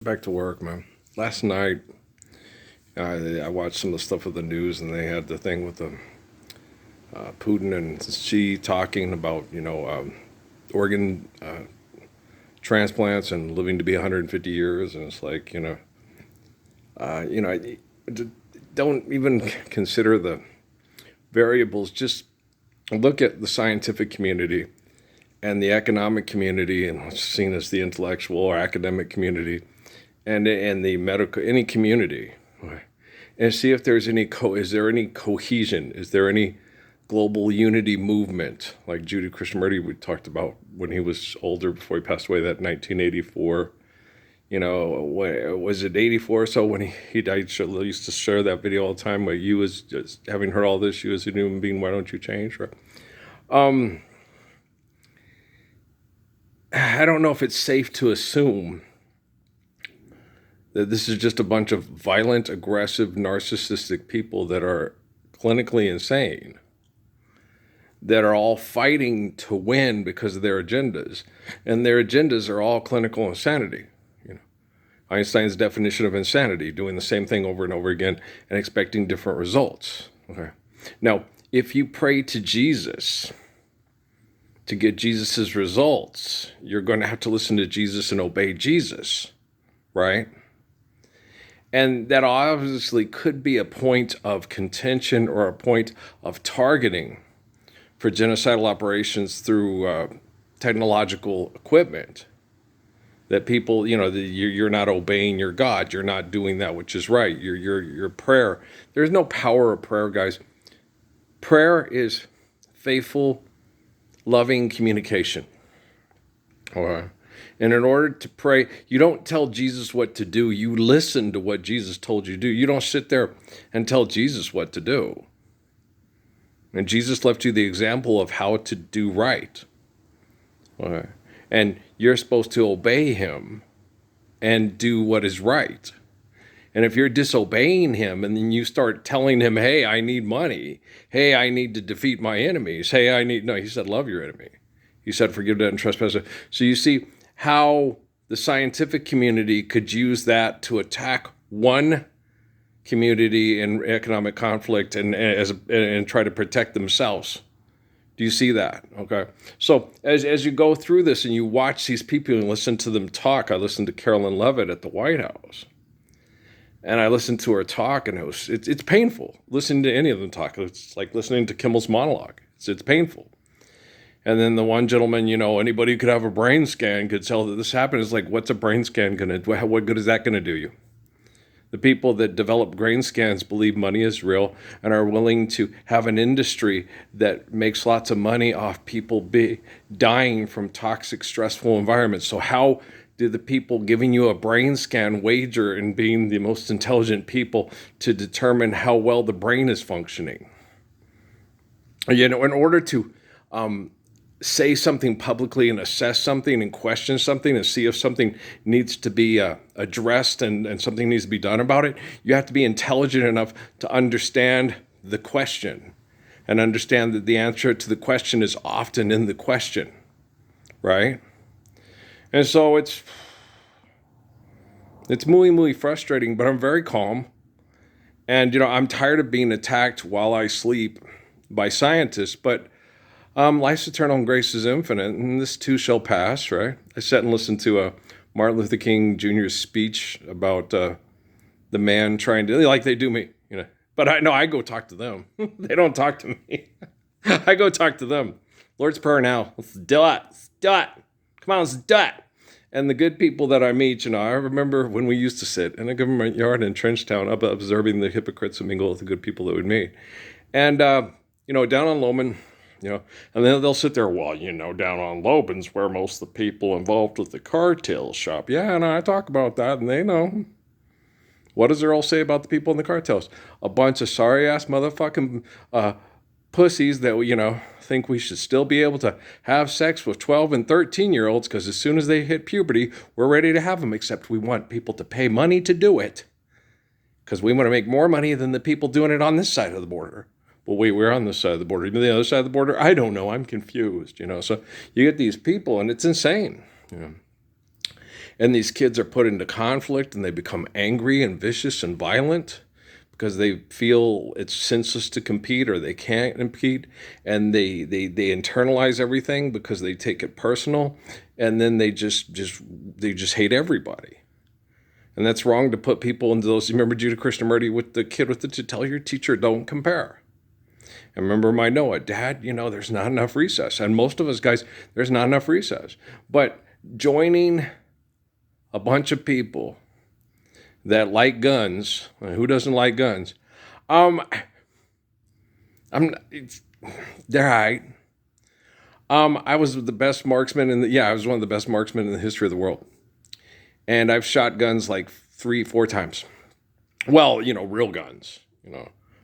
Back to work, man. Last night, I watched some of the stuff with the news, and they had the thing with the Putin and Xi talking about, organ transplants and living to be 150 years, and it's like, don't even consider the variables. Just look at the scientific community and the economic community, and what's seen as the intellectual or academic community, and the medical any community, and see if there's is there any cohesion? Is there any global unity movement like Judy Krishnamurti we talked about when he was older before he passed away, that 1984. Was it 84 or so when he died? She used to share that video all the time where you was just having heard all this, you as a human being, why don't you change? Right? I don't know if it's safe to assume that this is just a bunch of violent, aggressive, narcissistic people that are clinically insane, that are all fighting to win because of their agendas. And their agendas are all clinical insanity. Einstein's definition of insanity, doing the same thing over and over again and expecting different results. Okay. Now, if you pray to Jesus to get Jesus's results, you're going to have to listen to Jesus and obey Jesus, right? And that obviously could be a point of contention or a point of targeting for genocidal operations through technological equipment. That people, you're not obeying your God. You're not doing that which is right. Your prayer. There's no power of prayer, guys. Prayer is faithful, loving communication. Okay. And in order to pray, you don't tell Jesus what to do. You listen to what Jesus told you to do. You don't sit there and tell Jesus what to do. And Jesus left you the example of how to do right. Okay. And you're supposed to obey him and do what is right. And if you're disobeying him and then you start telling him, hey, I need money. Hey, I need to defeat my enemies. Hey, no, he said, love your enemy. He said, forgive debt and trespass. So you see how the scientific community could use that to attack one community in economic conflict and try to protect themselves. Do you see that? Okay. So as you go through this and you watch these people and listen to them talk, I listened to Carolyn Levitt at the White House. And I listened to her talk, and it's painful. Listening to any of them talk, it's like listening to Kimmel's monologue. It's painful. And then the one gentleman, anybody who could have a brain scan could tell that this happened. It's like, what's a brain scan going to do? What good is that going to do you? The people that develop brain scans believe money is real and are willing to have an industry that makes lots of money off people dying from toxic, stressful environments. So how do the people giving you a brain scan wager in being the most intelligent people to determine how well the brain is functioning? In order to say something publicly and assess something and question something and see if something needs to be addressed and something needs to be done about it, you have to be intelligent enough to understand the question and understand that the answer to the question is often in the question, right? And so it's muy, muy frustrating, but I'm very calm. And, I'm tired of being attacked while I sleep by scientists, but life's eternal and grace is infinite, and this too shall pass, right? I sat and listened to Martin Luther King Jr.'s speech about the man trying to, like they do me, But I go talk to them. They don't talk to me. I go talk to them. Lord's Prayer now. Let's do it. Let's do it. Come on, let's do it. And the good people that I meet, I remember when we used to sit in a government yard in Trenchtown, up observing the hypocrites and mingle with the good people that we'd meet. And, down on Loman, and then they'll sit there, down on Loban's where most of the people involved with the cartel shop. Yeah, and I talk about that, and they know. What does there all say about the people in the cartels? A bunch of sorry-ass motherfucking pussies that, think we should still be able to have sex with 12 and 13-year-olds because as soon as they hit puberty, we're ready to have them, except we want people to pay money to do it because we want to make more money than the people doing it on this side of the border. Well, wait, we're on this side of the border. Even the other side of the border, I don't know. I'm confused, So you get these people, and it's insane, And these kids are put into conflict and they become angry and vicious and violent because they feel it's senseless to compete or they can't compete. And they internalize everything because they take it personal. And then they just hate everybody. And that's wrong to put people into those. You remember Judah Krishnamurti with the kid with the, to tell your teacher, don't compare. And remember my Noah, Dad, there's not enough recess. And most of us guys, there's not enough recess. But joining a bunch of people that like guns, who doesn't like guns? They're right. I was the best marksman I was one of the best marksmen in the history of the world. And I've shot guns like 3-4 times. Well, real guns.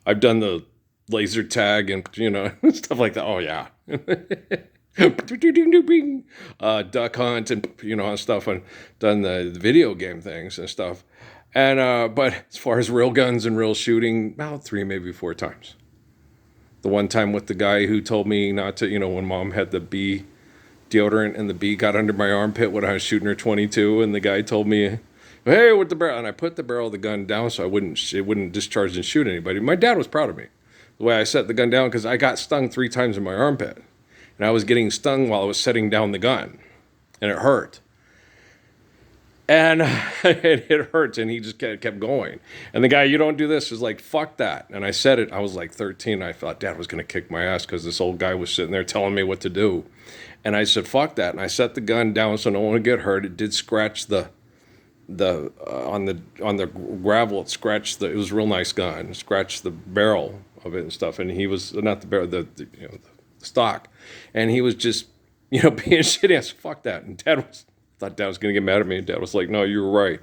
I've done the laser tag and stuff like that. Oh yeah. Duck hunt and stuff, and done the video game things and stuff. And but as far as real guns and real shooting, about 3, maybe 4 times. The one time with the guy who told me not to, when Mom had the bee deodorant and the bee got under my armpit when I was shooting her 22, and the guy told me, "Hey, with the barrel," and I put the barrel of the gun down so it wouldn't discharge and shoot anybody. My dad was proud of me the way I set the gun down because I got stung 3 times in my armpit, and I was getting stung while I was setting down the gun, and it hurt. And it hurts, and he just kept going. And the guy, "You don't do this," is like, "Fuck that." And I said it. I was like 13. I thought Dad was going to kick my ass because this old guy was sitting there telling me what to do. And I said, "Fuck that." And I set the gun down so no one would get hurt. It did scratch on the gravel. It was a real nice gun. It scratched the barrel of it and stuff. And he was not the barrel, the stock. And he was just being shitty. I said, "Fuck that." And thought Dad was going to get mad at me. And Dad was like, "No, you were right."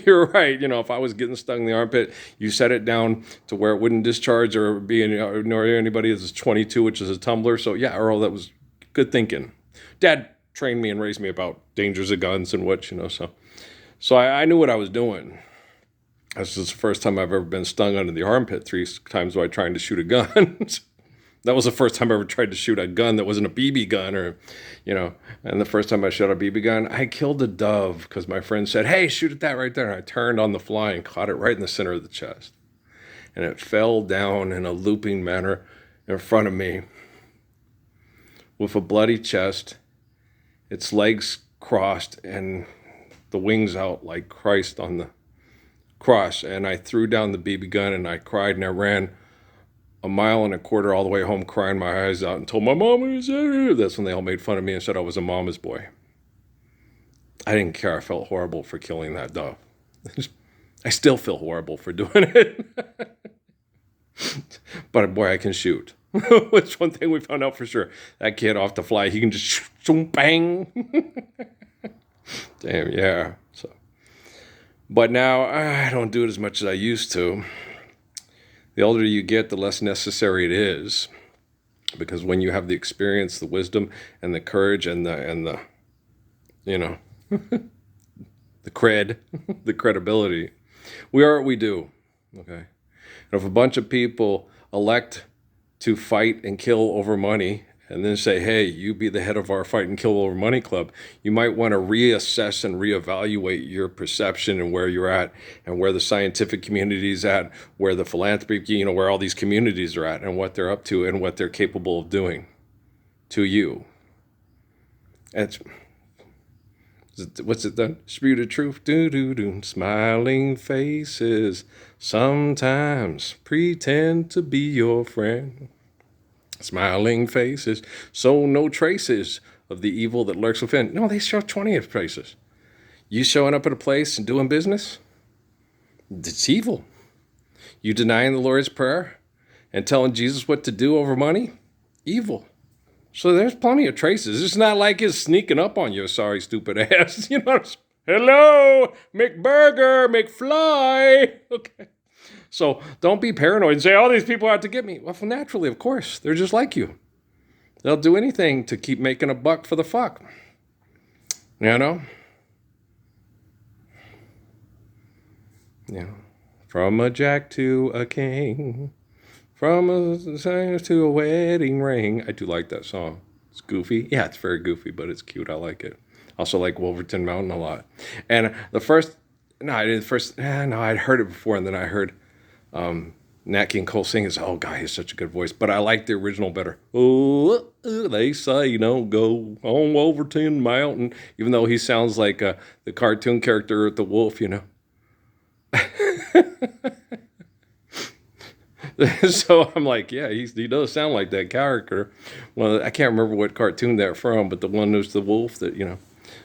You're right. If I was getting stung in the armpit, you set it down to where it wouldn't discharge or be nor anybody. This is 22, which is a tumbler. So yeah, Earl, that was good thinking. Dad trained me and raised me about dangers of guns and what, So I knew what I was doing. This is the first time I've ever been stung under the armpit 3 times while trying to shoot a gun. That was the first time I ever tried to shoot a gun that wasn't a BB gun and the first time I shot a BB gun, I killed a dove because my friend said, "Hey, shoot at that right there." And I turned on the fly and caught it right in the center of the chest. And it fell down in a looping manner in front of me with a bloody chest, its legs crossed and the wings out like Christ on the cross. And I threw down the BB gun and I cried and I ran 1.25 miles all the way home crying my eyes out and told my mom he was there. That's when they all made fun of me and said I was a mama's boy. I didn't care. I felt horrible for killing that dove. I still feel horrible for doing it. But boy, I can shoot. Which one thing we found out for sure. That kid off the fly, he can just shoot, bang. Damn, yeah. But now I don't do it as much as I used to. The older you get, the less necessary it is, because when you have the experience, the wisdom, and the courage, and the the the credibility, we are what we do. Okay, and if a bunch of people elect to fight and kill over money, and then say, "Hey, you be the head of our fight and kill over money club," you might want to reassess and reevaluate your perception and where you're at and where the scientific community is at, where the philanthropy, where all these communities are at and what they're up to and what they're capable of doing to you. What's it done? Disputed truth, do. Smiling faces sometimes pretend to be your friend. Smiling faces, so no traces of the evil that lurks within. No, they show 20 of places. You showing up at a place and doing business, it's evil. You denying the Lord's Prayer and telling Jesus what to do over money, evil. So there's plenty of traces. It's not like it's sneaking up on you, sorry, stupid ass. Hello, McBurger, McFly. Okay. So don't be paranoid and say, "All these people are out to get me." Well, naturally, of course, they're just like you. They'll do anything to keep making a buck for the fuck. From a jack to a king, from a singer to a wedding ring. I do like that song. It's goofy. Yeah, it's very goofy, but it's cute. I like it. Also like Wolverton Mountain a lot. And the first, no, I didn't first, no, I'd heard it before, and then I heard Nat King Cole sing. Is, oh God, he has such a good voice. But I like the original better. Oh, they say don't go on Wolverton Mountain, even though he sounds like the cartoon character, the wolf, So I'm like, yeah, he does sound like that character. Well, I can't remember what cartoon they're from, but the one who's the wolf that.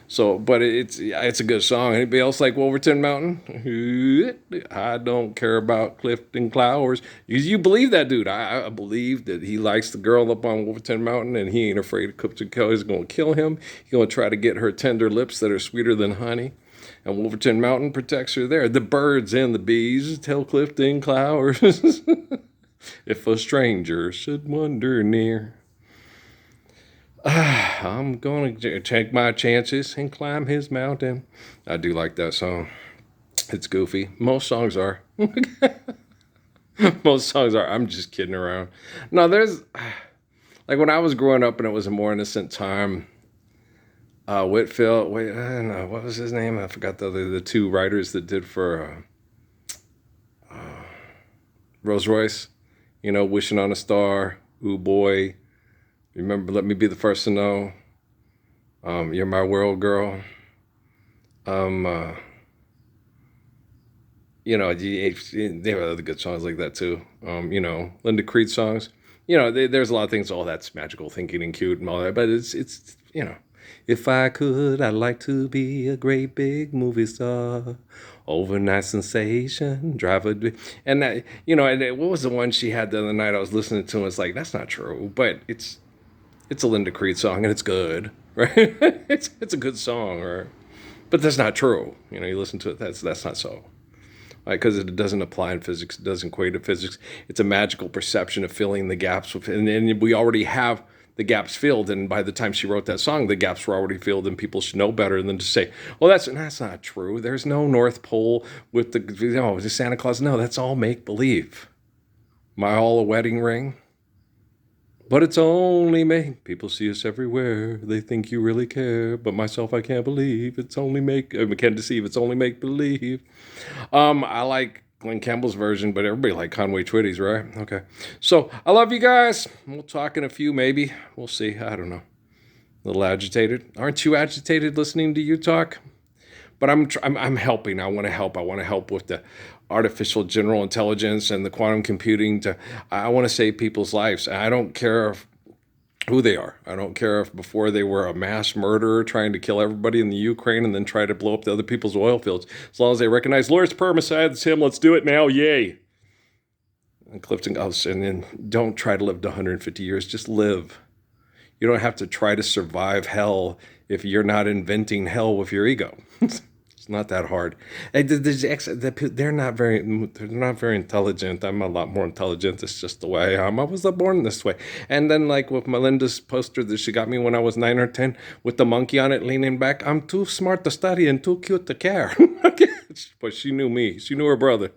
So, but it's a good song. Anybody else like Wolverton Mountain? I don't care about Clifton Clowers. You believe that dude? I believe that he likes the girl up on Wolverton Mountain, and he ain't afraid of Clifton Clowers. He's gonna kill him. He's gonna try to get her tender lips that are sweeter than honey. And Wolverton Mountain protects her there. The birds and the bees tell Clifton Clowers. If a stranger should wander near, I'm going to take my chances and climb his mountain. I do like that song. It's goofy. Most songs are. Most songs are. I'm just kidding around. No, there's like when I was growing up and it was a more innocent time. Whitfield. Wait, I don't know what was his name. I forgot the two writers that did for Rolls Royce. Wishing on a Star. Ooh boy. Remember, let me be the first to know. You're my world, girl. Um, uh, they have other good songs like that too. Linda Creed songs. There's a lot of things. All that's magical thinking and cute and all that. But it's. If I could, I'd like to be a great big movie star, overnight sensation, drive a, and that, and what was the one she had the other night? I was listening to, and it's like that's not true, but it's a Linda Creed song and it's good, right? it's a good song, right? But that's not true. You listen to it, that's not so. Right, because it doesn't apply in physics, it doesn't equate to physics. It's a magical perception of filling the gaps with, and we already have the gaps filled. And by the time she wrote that song, the gaps were already filled, and people should know better than to say, "Well, that's not true. There's no North Pole with the Santa Claus." No, that's all make believe. My all a wedding ring. But it's only make people see us everywhere. They think you really care, but myself I can't believe. It's only make I can't deceive. It's only make believe. I like Glenn Campbell's version, but everybody like Conway Twitty's, right? Okay. So I love you guys. We'll talk in a few, maybe. We'll see. I don't know. A little agitated. Aren't you agitated listening to you talk? But I'm helping. I want to help. I want to help with the artificial general intelligence and the quantum computing. I want to save people's lives. I don't care who they are. I don't care if before they were a mass murderer trying to kill everybody in the Ukraine and then try to blow up the other people's oil fields. As long as they recognize Lawrence Permacide, it's him. Let's do it now. Yay. And Clifton goes, and then don't try to live to 150 years. Just live. You don't have to try to survive hell if you're not inventing hell with your ego. It's not that hard. They're not very intelligent. I'm a lot more intelligent. It's just the way I am. I was born this way. And then like with Melinda's poster that she got me when I was 9 or 10 with the monkey on it leaning back, I'm too smart to study and too cute to care. But she knew me. She knew her brother.